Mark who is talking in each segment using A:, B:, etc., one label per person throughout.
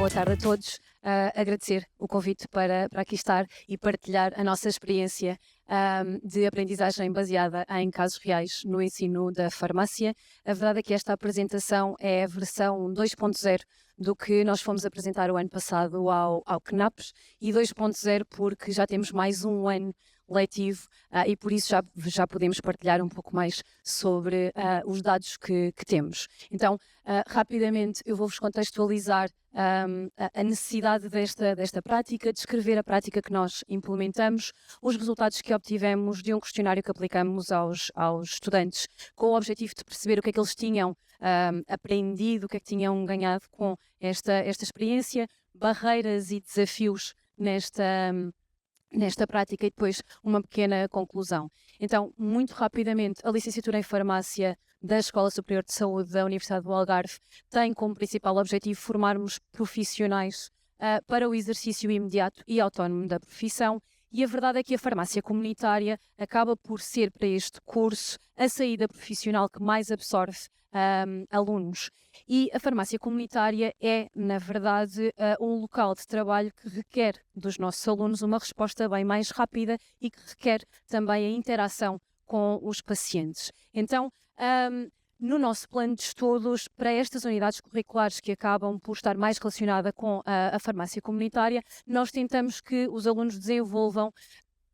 A: boa tarde a todos. Agradecer o convite para aqui estar e partilhar a nossa experiência de aprendizagem baseada em casos reais no ensino da farmácia. A verdade é que esta apresentação é a versão 2.0 do que nós fomos apresentar o ano passado ao CNAPS e 2.0 porque já temos mais um ano letivo e por isso já podemos partilhar um pouco mais sobre os dados que temos. Então, rapidamente eu vou-vos contextualizar a necessidade desta prática, descrever a prática que nós implementamos, os resultados que obtivemos de um questionário que aplicamos aos estudantes, com o objetivo de perceber o que é que eles tinham aprendido, o que é que tinham ganhado com esta experiência, barreiras e desafios nesta prática e depois uma pequena conclusão. Então, muito rapidamente, a licenciatura em farmácia da Escola Superior de Saúde da Universidade do Algarve tem como principal objetivo formarmos profissionais para o exercício imediato e autónomo da profissão. E a verdade é que a farmácia comunitária acaba por ser para este curso a saída profissional que mais absorve alunos. E a farmácia comunitária é, na verdade, um local de trabalho que requer dos nossos alunos uma resposta bem mais rápida e que requer também a interação com os pacientes. Então, no nosso plano de estudos, para estas unidades curriculares que acabam por estar mais relacionadas com a farmácia comunitária, nós tentamos que os alunos desenvolvam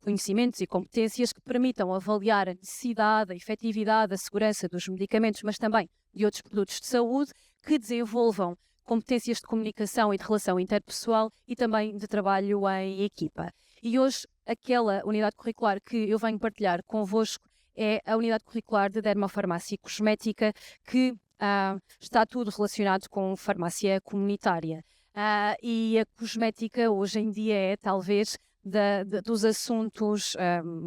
A: conhecimentos e competências que permitam avaliar a necessidade, a efetividade, a segurança dos medicamentos, mas também de outros produtos de saúde, que desenvolvam competências de comunicação e de relação interpessoal e também de trabalho em equipa. E hoje, aquela unidade curricular que eu venho partilhar convosco é a unidade curricular de dermofarmácia e cosmética, que está tudo relacionado com farmácia comunitária. E a cosmética hoje em dia é talvez dos assuntos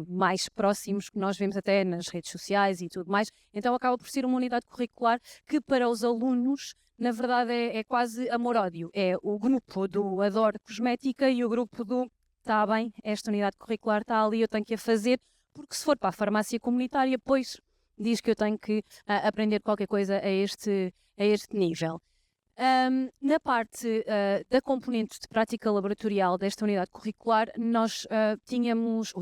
A: mais próximos que nós vemos até nas redes sociais e tudo mais. Então acaba por ser uma unidade curricular que para os alunos, na verdade, é quase amor-ódio. É o grupo do Adoro Cosmética e o grupo do está bem, esta unidade curricular está ali, eu tenho que a fazer, porque se for para a farmácia comunitária, pois diz que eu tenho que aprender qualquer coisa a este nível. Na parte da componente de prática laboratorial desta unidade curricular, nós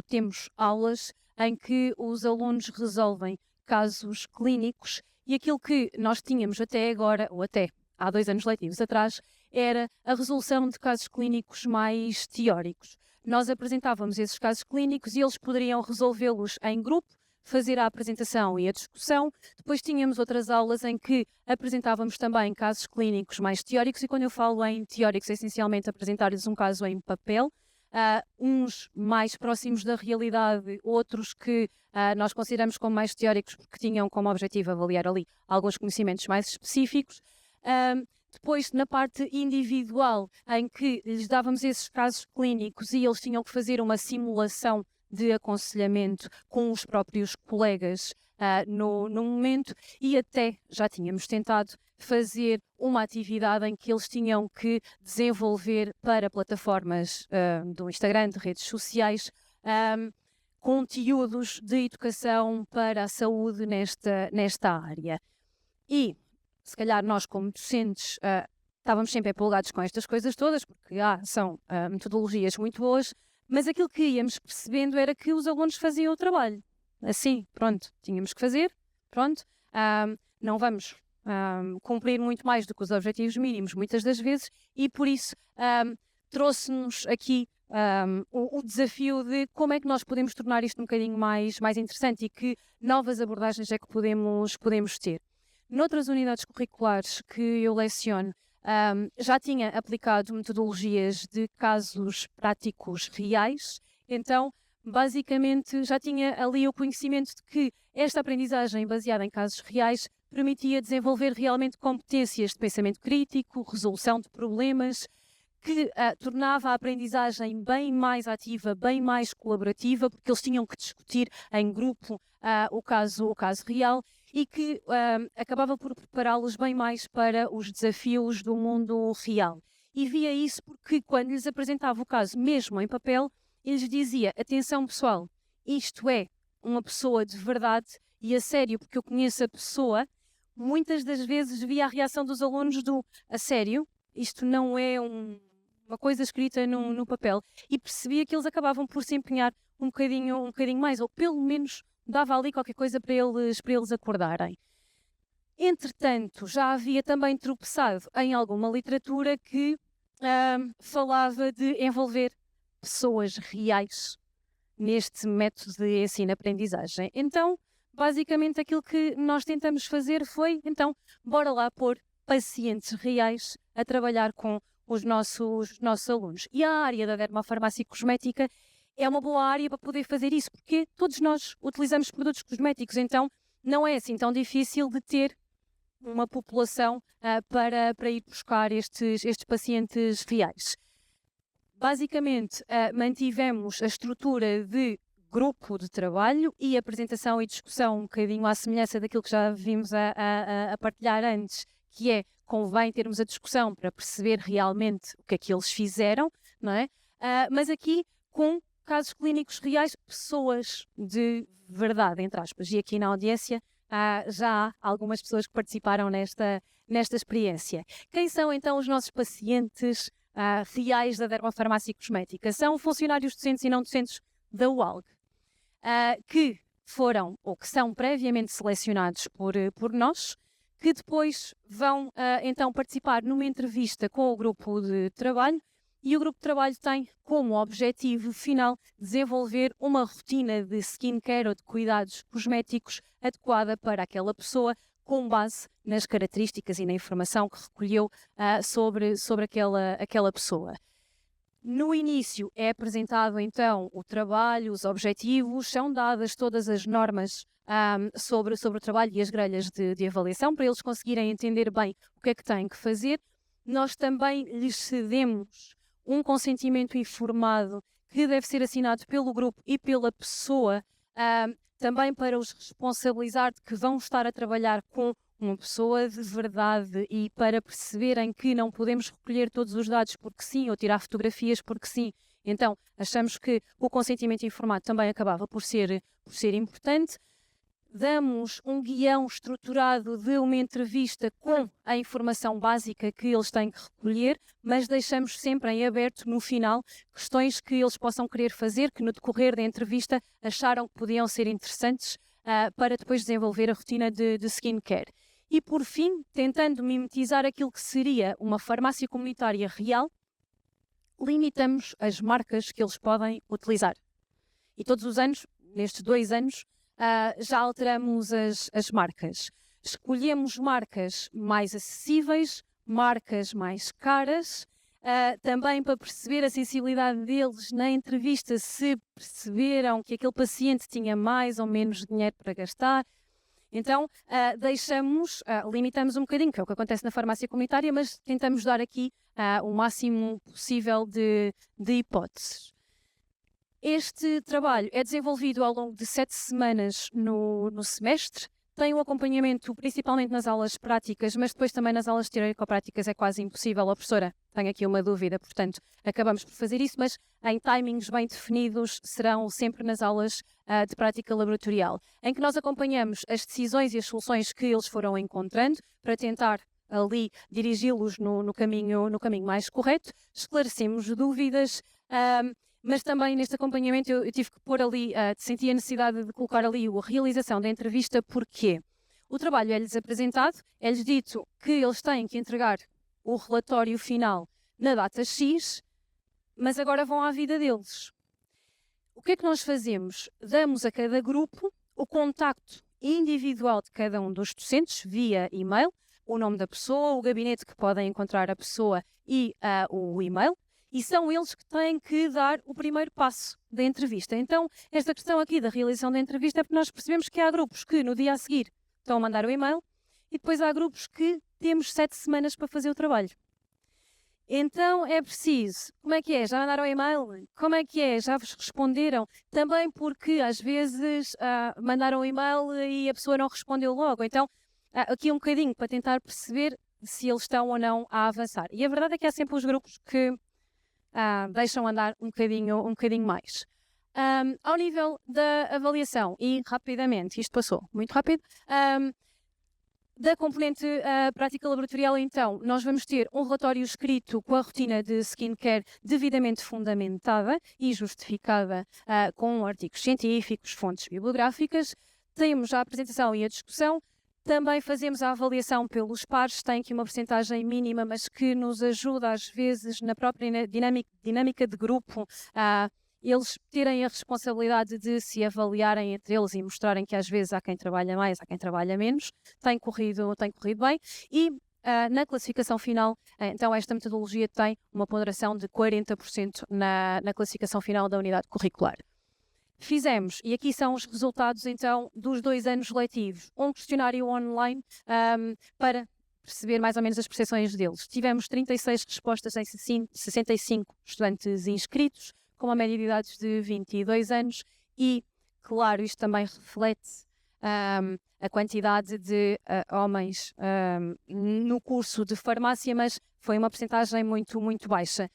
A: temos aulas em que os alunos resolvem casos clínicos e aquilo que nós tínhamos até agora, ou até há 2 anos letivos atrás, era a resolução de casos clínicos mais teóricos. Nós apresentávamos esses casos clínicos e eles poderiam resolvê-los em grupo, fazer a apresentação e a discussão. Depois tínhamos outras aulas em que apresentávamos também casos clínicos mais teóricos e quando eu falo em teóricos, é essencialmente apresentar-lhes um caso em papel, uns mais próximos da realidade, outros que nós consideramos como mais teóricos porque tinham como objetivo avaliar ali alguns conhecimentos mais específicos. Depois, na parte individual, em que lhes dávamos esses casos clínicos e eles tinham que fazer uma simulação de aconselhamento com os próprios colegas no momento e até já tínhamos tentado fazer uma atividade em que eles tinham que desenvolver para plataformas do Instagram, de redes sociais, conteúdos de educação para a saúde nesta área. E, se calhar, nós como docentes estávamos sempre empolgados com estas coisas todas, porque são metodologias muito boas, mas aquilo que íamos percebendo era que os alunos faziam o trabalho. Assim, pronto, tínhamos que fazer, pronto. Não vamos cumprir muito mais do que os objetivos mínimos, muitas das vezes, e por isso trouxe-nos aqui o desafio de como é que nós podemos tornar isto um bocadinho mais interessante e que novas abordagens é que podemos ter. Noutras unidades curriculares que eu leciono, já tinha aplicado metodologias de casos práticos reais, então basicamente já tinha ali o conhecimento de que esta aprendizagem baseada em casos reais permitia desenvolver realmente competências de pensamento crítico, resolução de problemas, que tornava a aprendizagem bem mais ativa, bem mais colaborativa, porque eles tinham que discutir em grupo o caso real e que acabava por prepará-los bem mais para os desafios do mundo real. E via isso porque quando lhes apresentava o caso, mesmo em papel, eles dizia, atenção pessoal, isto é uma pessoa de verdade e a sério, porque eu conheço a pessoa, muitas das vezes via a reação dos alunos do a sério, isto não é uma coisa escrita no papel. E percebia que eles acabavam por se empenhar um bocadinho mais, ou pelo menos dava ali qualquer coisa para eles acordarem. Entretanto, já havia também tropeçado em alguma literatura que falava de envolver pessoas reais neste método de ensino-aprendizagem. Então, basicamente, aquilo que nós tentamos fazer foi, então, bora lá pôr pacientes reais a trabalhar com os nossos alunos. E a área da dermofarmácia e cosmética é uma boa área para poder fazer isso, porque todos nós utilizamos produtos cosméticos, então não é assim tão difícil de ter uma população para ir buscar estes pacientes reais. Basicamente, mantivemos a estrutura de grupo de trabalho e apresentação e discussão um bocadinho à semelhança daquilo que já vimos a partilhar antes, que é, convém termos a discussão para perceber realmente o que é que eles fizeram, não é? Mas aqui com casos clínicos reais, pessoas de verdade, entre aspas. E aqui na audiência já há algumas pessoas que participaram nesta experiência. Quem são então os nossos pacientes reais da dermofarmácia e cosmética? São funcionários docentes e não docentes da UALG, que foram ou que são previamente selecionados por nós, que depois vão então participar numa entrevista com o grupo de trabalho, e o grupo de trabalho tem como objetivo final desenvolver uma rotina de skincare ou de cuidados cosméticos adequada para aquela pessoa, com base nas características e na informação que recolheu sobre aquela pessoa. No início é apresentado então o trabalho, os objetivos, são dadas todas as normas sobre o trabalho e as grelhas de avaliação para eles conseguirem entender bem o que é que têm que fazer. Nós também lhes cedemos um consentimento informado que deve ser assinado pelo grupo e pela pessoa, também para os responsabilizar de que vão estar a trabalhar com uma pessoa de verdade e para perceberem que não podemos recolher todos os dados porque sim, ou tirar fotografias porque sim. Então, achamos que o consentimento informado também acabava por ser importante. Damos um guião estruturado de uma entrevista com a informação básica que eles têm que recolher, mas deixamos sempre em aberto, no final, questões que eles possam querer fazer, que no decorrer da entrevista acharam que podiam ser interessantes para depois desenvolver a rotina de skincare. E, por fim, tentando mimetizar aquilo que seria uma farmácia comunitária real, limitamos as marcas que eles podem utilizar. E todos os anos, nestes 2 anos, já alteramos as marcas. Escolhemos marcas mais acessíveis, marcas mais caras, também para perceber a sensibilidade deles na entrevista, se perceberam que aquele paciente tinha mais ou menos dinheiro para gastar. Então, limitamos um bocadinho, que é o que acontece na farmácia comunitária, mas tentamos dar aqui o máximo possível de hipóteses. Este trabalho é desenvolvido ao longo de 7 semanas no semestre, tem um acompanhamento principalmente nas aulas práticas, mas depois também nas aulas teórico-práticas é quase impossível. Ó, professora, tenho aqui uma dúvida, portanto, acabamos por fazer isso, mas em timings bem definidos serão sempre nas aulas de prática laboratorial, em que nós acompanhamos as decisões e as soluções que eles foram encontrando para tentar ali dirigi-los no caminho mais correto, esclarecemos dúvidas, mas também neste acompanhamento eu tive que pôr ali, senti a necessidade de colocar ali a realização da entrevista, porque o trabalho é-lhes apresentado, é-lhes dito que eles têm que entregar o relatório final na data X, mas agora vão à vida deles. O que é que nós fazemos? Damos a cada grupo o contacto individual de cada um dos docentes via e-mail, o nome da pessoa, o gabinete que podem encontrar a pessoa e o e-mail. E são eles que têm que dar o primeiro passo da entrevista. Então, esta questão aqui da realização da entrevista é porque nós percebemos que há grupos que no dia a seguir estão a mandar o e-mail e depois há grupos que temos 7 semanas para fazer o trabalho. Então, é preciso, como é que é? Já mandaram o e-mail? Como é que é? Já vos responderam? Também porque às vezes mandaram o e-mail e a pessoa não respondeu logo. Então, aqui um bocadinho para tentar perceber se eles estão ou não a avançar. E a verdade é que há sempre os grupos que deixam andar um bocadinho mais. Ao nível da avaliação, e rapidamente, isto passou muito rápido, Da componente prática laboratorial, então, nós vamos ter um relatório escrito com a rotina de skincare devidamente fundamentada e justificada com artigos científicos, fontes bibliográficas. Temos a apresentação e a discussão. Também fazemos a avaliação pelos pares, tem aqui uma percentagem mínima, mas que nos ajuda às vezes na própria dinâmica de grupo a eles terem a responsabilidade de se avaliarem entre eles e mostrarem que às vezes há quem trabalha mais, há quem trabalha menos. Tem corrido bem. E na classificação final, então esta metodologia tem uma ponderação de 40% na classificação final da unidade curricular. Fizemos, e aqui são os resultados então dos 2 anos letivos, um questionário online para perceber mais ou menos as percepções deles. Tivemos 36 respostas em 65 estudantes inscritos, com uma média de idades de 22 anos e, claro, isto também reflete a quantidade de homens no curso de farmácia, mas foi uma percentagem muito, muito baixa.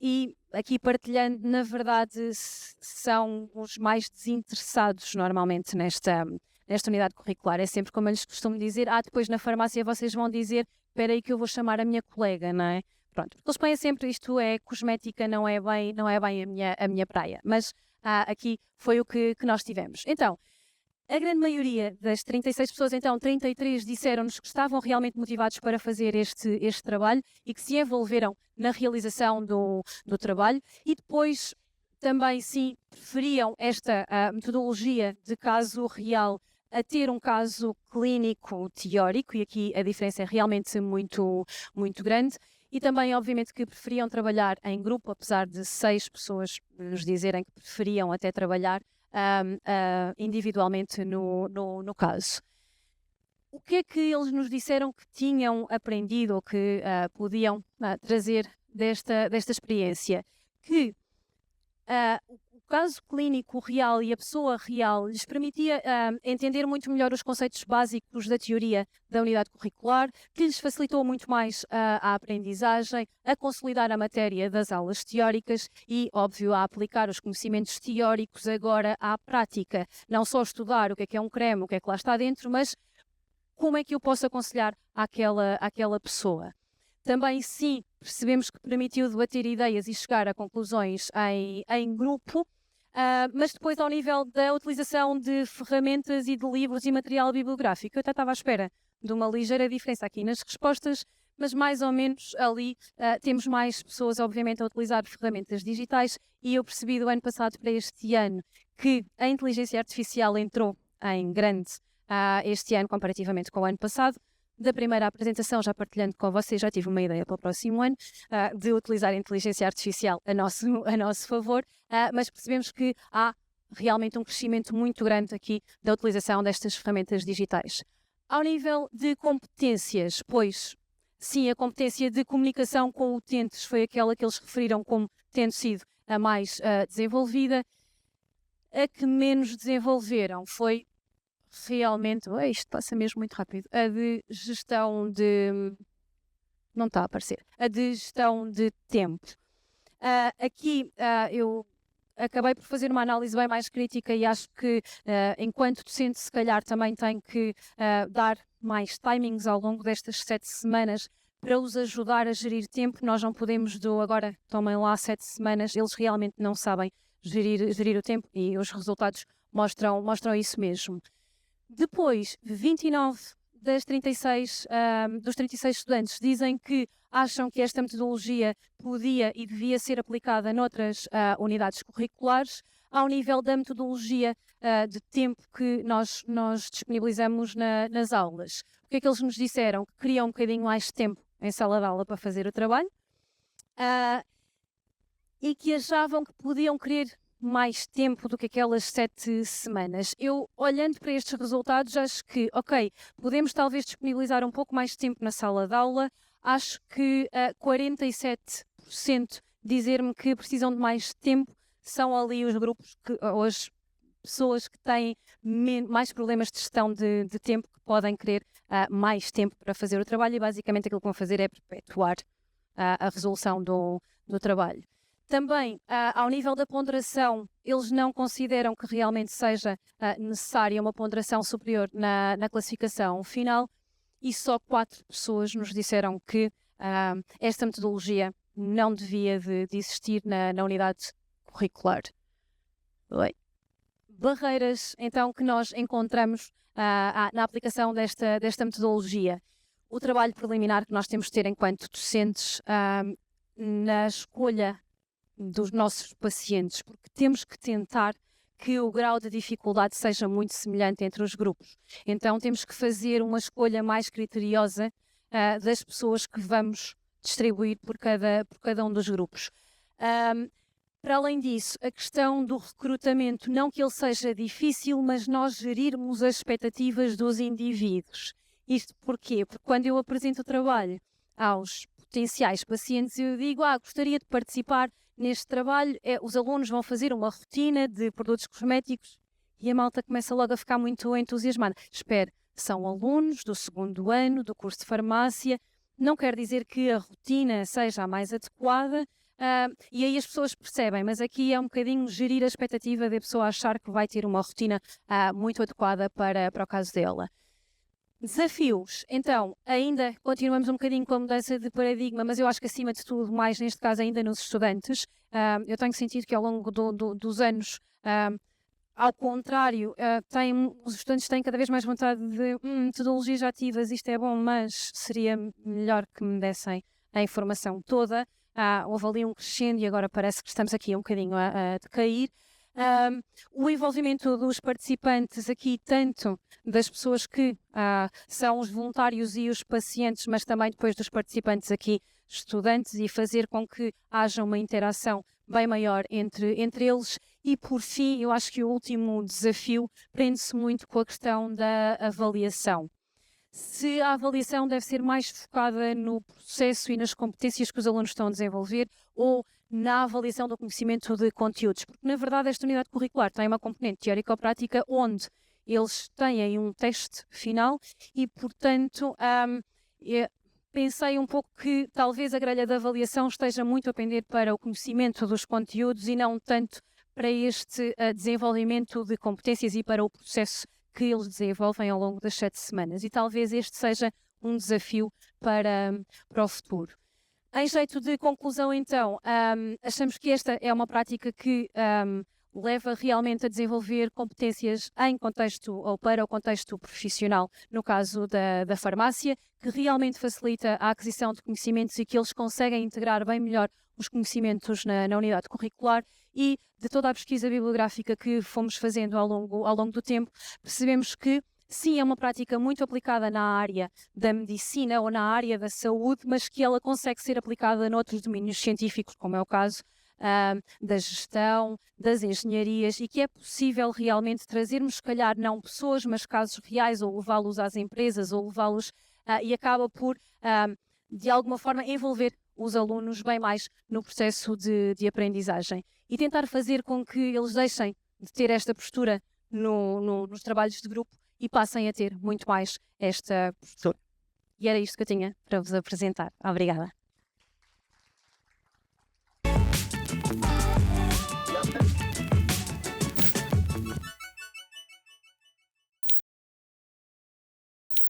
A: E aqui partilhando, na verdade, são os mais desinteressados normalmente nesta unidade curricular. É sempre como eu lhes costumo dizer, depois na farmácia vocês vão dizer, espera aí que eu vou chamar a minha colega, não é? Pronto, porque eles põem sempre isto é cosmética, não é bem a minha praia. Mas aqui foi o que nós tivemos. Então, a grande maioria das 36 pessoas, então 33 disseram-nos que estavam realmente motivados para fazer este trabalho e que se envolveram na realização do trabalho e depois também sim preferiam esta metodologia de caso real a ter um caso clínico teórico e aqui a diferença é realmente muito, muito grande. E também, obviamente, que preferiam trabalhar em grupo, apesar de 6 pessoas nos dizerem que preferiam até trabalhar individualmente no caso. O que é que eles nos disseram que tinham aprendido ou que podiam trazer desta experiência? Que o caso clínico real e a pessoa real lhes permitia entender muito melhor os conceitos básicos da teoria da unidade curricular, que lhes facilitou muito mais a aprendizagem, a consolidar a matéria das aulas teóricas e, óbvio, a aplicar os conhecimentos teóricos agora à prática. Não só estudar o que é um creme, o que é que lá está dentro, mas como é que eu posso aconselhar àquela pessoa. Também, sim, percebemos que permitiu debater ideias e chegar a conclusões em grupo, mas depois ao nível da utilização de ferramentas e de livros e material bibliográfico. Eu até estava à espera de uma ligeira diferença aqui nas respostas, mas mais ou menos ali temos mais pessoas, obviamente, a utilizar ferramentas digitais e eu percebi do ano passado para este ano que a inteligência artificial entrou em grande este ano comparativamente com o ano passado. Da primeira apresentação, já partilhando com vocês, já tive uma ideia para o próximo ano de utilizar a inteligência artificial a nosso favor, mas percebemos que há realmente um crescimento muito grande aqui da utilização destas ferramentas digitais. Ao nível de competências, pois, sim, a competência de comunicação com utentes foi aquela que eles referiram como tendo sido a mais desenvolvida. A que menos desenvolveram foi realmente, isto passa mesmo muito rápido, a de gestão de... não está a aparecer, a de gestão de tempo. Aqui eu acabei por fazer uma análise bem mais crítica e acho que enquanto docente se calhar também tenho que dar mais timings ao longo destas 7 semanas para os ajudar a gerir tempo. Nós não podemos agora tomem lá 7 semanas, eles realmente não sabem gerir o tempo e os resultados mostram isso mesmo. Depois, 29 dos 36 estudantes dizem que acham que esta metodologia podia e devia ser aplicada noutras unidades curriculares, ao nível da metodologia de tempo que nós disponibilizamos nas aulas. O que é que eles nos disseram? Que queriam um bocadinho mais de tempo em sala de aula para fazer o trabalho e que achavam que podiam querer mais tempo do que aquelas 7 semanas. Eu, olhando para estes resultados, acho que, podemos talvez disponibilizar um pouco mais de tempo na sala de aula. Acho que 47% dizer-me que precisam de mais tempo são ali os grupos, ou as pessoas que têm mais problemas de gestão de tempo, que podem querer mais tempo para fazer o trabalho e basicamente aquilo que vão fazer é perpetuar a resolução do trabalho. Também, ao nível da ponderação, eles não consideram que realmente seja necessária uma ponderação superior na classificação final e só 4 pessoas nos disseram que esta metodologia não devia de existir na unidade curricular. Oi. Barreiras, então, que nós encontramos na aplicação desta metodologia. O trabalho preliminar que nós temos de ter enquanto docentes na escolha dos nossos pacientes, porque temos que tentar que o grau de dificuldade seja muito semelhante entre os grupos. Então temos que fazer uma escolha mais criteriosa das pessoas que vamos distribuir por cada um dos grupos. Para além disso, a questão do recrutamento, não que ele seja difícil, mas nós gerirmos as expectativas dos indivíduos. Isto porquê? Porque quando eu apresento o trabalho aos potenciais pacientes, eu digo, gostaria de participar neste trabalho, os alunos vão fazer uma rotina de produtos cosméticos e a malta começa logo a ficar muito entusiasmada. Espere, são alunos do 2º ano do curso de farmácia, não quer dizer que a rotina seja a mais adequada, e aí as pessoas percebem, mas aqui é um bocadinho gerir a expectativa da pessoa achar que vai ter uma rotina muito adequada para o caso dela. Desafios, então, ainda continuamos um bocadinho com a mudança de paradigma, mas eu acho que acima de tudo, mais neste caso ainda nos estudantes, eu tenho sentido que ao longo dos anos, ao contrário, os estudantes têm cada vez mais vontade de metodologias ativas, isto é bom, mas seria melhor que me dessem a informação toda. Houve ali um crescendo e agora parece que estamos aqui um bocadinho a decair. O envolvimento dos participantes aqui, tanto das pessoas que são os voluntários e os pacientes, mas também depois dos participantes aqui, estudantes, e fazer com que haja uma interação bem maior entre eles. E por fim, eu acho que o último desafio prende-se muito com a questão da avaliação. Se a avaliação deve ser mais focada no processo e nas competências que os alunos estão a desenvolver ou na avaliação do conhecimento de conteúdos, porque na verdade esta unidade curricular tem uma componente teórico-prática onde eles têm um teste final e, portanto, pensei um pouco que talvez a grelha da avaliação esteja muito a pender para o conhecimento dos conteúdos e não tanto para este desenvolvimento de competências e para o processo que eles desenvolvem ao longo das 7 semanas. E talvez este seja um desafio para o futuro. Em jeito de conclusão, então, achamos que esta é uma prática que leva realmente a desenvolver competências em contexto ou para o contexto profissional, no caso da farmácia, que realmente facilita a aquisição de conhecimentos e que eles conseguem integrar bem melhor os conhecimentos na unidade curricular. E de toda a pesquisa bibliográfica que fomos fazendo ao longo do tempo, percebemos que sim, é uma prática muito aplicada na área da medicina ou na área da saúde, mas que ela consegue ser aplicada noutros domínios científicos, como é o caso da gestão, das engenharias, e que é possível realmente trazermos, se calhar, não pessoas, mas casos reais, ou levá-los às empresas, ou levá-los, e acaba por, de alguma forma, envolver os alunos bem mais no processo de aprendizagem. E tentar fazer com que eles deixem de ter esta postura nos trabalhos de grupo e passem a ter muito mais esta postura. E era isto que eu tinha para vos apresentar. Obrigada.